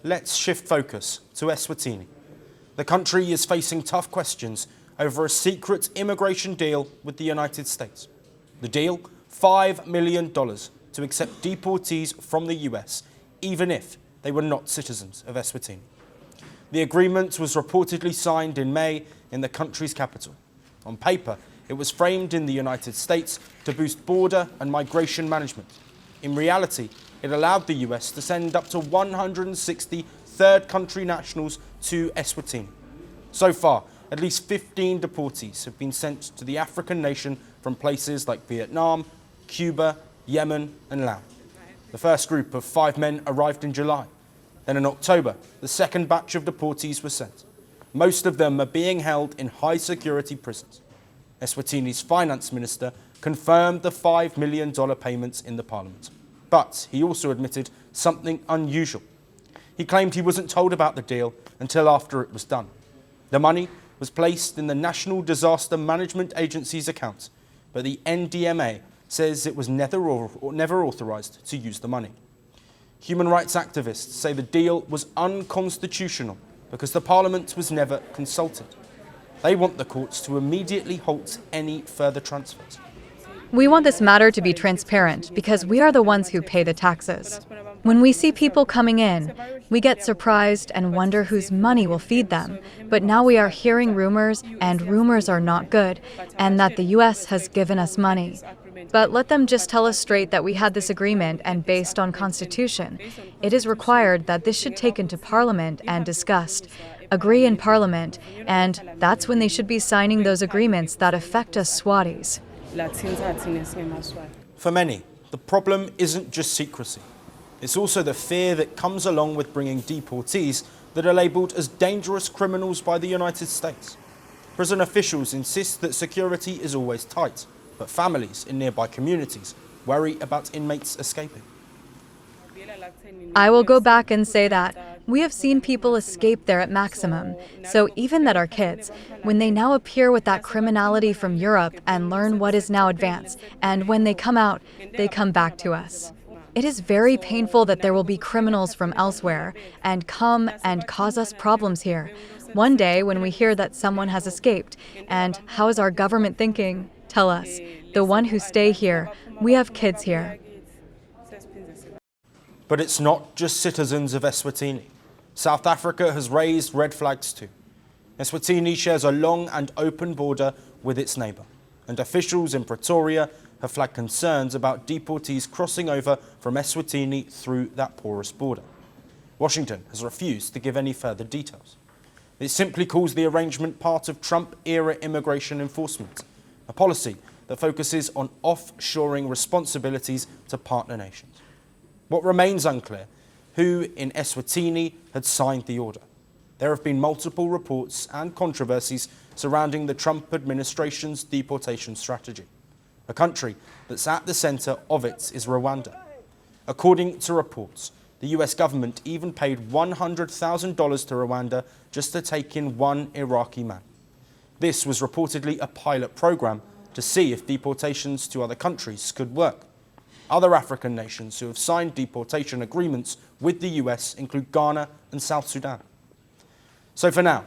let's shift focus to Eswatini. The country is facing tough questions over a secret immigration deal with the United States. The deal, $5 million to accept deportees from the US, even if they were not citizens of Eswatini. The agreement was reportedly signed in May in the country's capital. On paper, it was framed in the United States to boost border and migration management. In reality, it allowed the US to send up to 160 third country nationals to Eswatini. So far, at least 15 deportees have been sent to the African nation from places like Vietnam, Cuba, Yemen and Laos. The first group of 5 men arrived in July. Then in October, the second batch of deportees was sent. Most of them are being held in high security prisons. Eswatini's finance minister confirmed the $5 million payments in the parliament. But he also admitted something unusual. He claimed he wasn't told about the deal until after it was done. The money was placed in the National Disaster Management Agency's account, but the NDMA says it was never authorized to use the money. Human rights activists say the deal was unconstitutional because the parliament was never consulted. They want the courts to immediately halt any further transfers. We want this matter to be transparent because we are the ones who pay the taxes. When we see people coming in, we get surprised and wonder whose money will feed them. But now we are hearing rumors, and rumors are not good, and that the US has given us money. But let them just tell us straight that we had this agreement, and based on Constitution, it is required that this should take into Parliament and discussed, agree in Parliament, and that's when they should be signing those agreements that affect us Swatis. For many, the problem isn't just secrecy. It's also the fear that comes along with bringing deportees that are labelled as dangerous criminals by the United States. Prison officials insist that security is always tight, but families in nearby communities worry about inmates escaping. I will go back and say that we have seen people escape there at maximum, so even that our kids, when they now appear with that criminality from Europe and learn what is now advanced, and when they come out, they come back to us. It is very painful that there will be criminals from elsewhere and come and cause us problems here. One day when we hear that someone has escaped, and how is our government thinking? Tell us, the one who stay here, we have kids here. But it's not just citizens of Eswatini. South Africa has raised red flags too. Eswatini shares a long and open border with its neighbour, and officials in Pretoria have flagged concerns about deportees crossing over from Eswatini through that porous border. Washington has refused to give any further details. It simply calls the arrangement part of Trump-era immigration enforcement, a policy that focuses on offshoring responsibilities to partner nations. What remains unclear, who in Eswatini had signed the order. There have been multiple reports and controversies surrounding the Trump administration's deportation strategy. A country that's at the centre of it is Rwanda. According to reports, the US government even paid $100,000 to Rwanda just to take in one Iraqi man. This was reportedly a pilot program to see if deportations to other countries could work. Other African nations who have signed deportation agreements with the US include Ghana and South Sudan. So for now,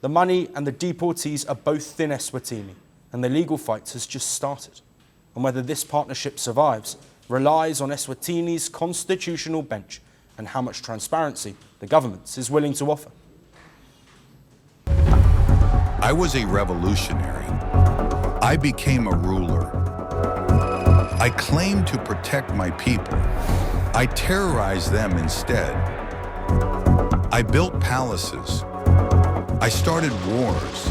the money and the deportees are both in Eswatini, and the legal fight has just started. And whether this partnership survives relies on Eswatini's constitutional bench and how much transparency the government is willing to offer. I was a revolutionary. I became a ruler. I claimed to protect my people. I terrorized them instead. I built palaces. I started wars.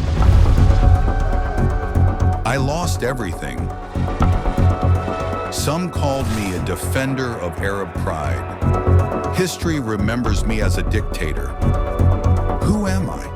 I lost everything. Some called me a defender of Arab pride. History remembers me as a dictator. Who am I?